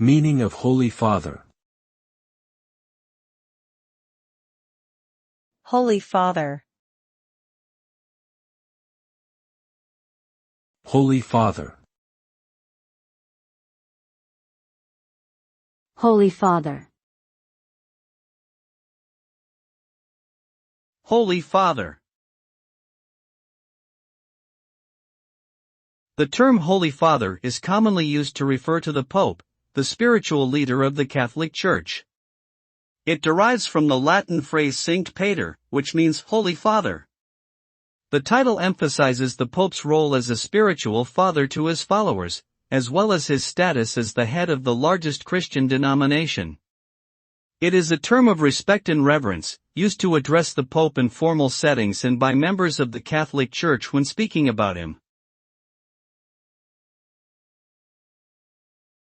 Meaning of Holy Father. Holy Father. Holy Father. Holy Father. Holy Father. The term Holy Father is commonly used to refer to the Pope, the spiritual leader of the Catholic Church. It derives from the Latin phrase Sancte Pater, which means Holy Father. The title emphasizes the Pope's role as a spiritual father to his followers, as well as his status as the head of the largest Christian denomination. It is a term of respect and reverence, used to address the Pope in formal settings and by members of the Catholic Church when speaking about him.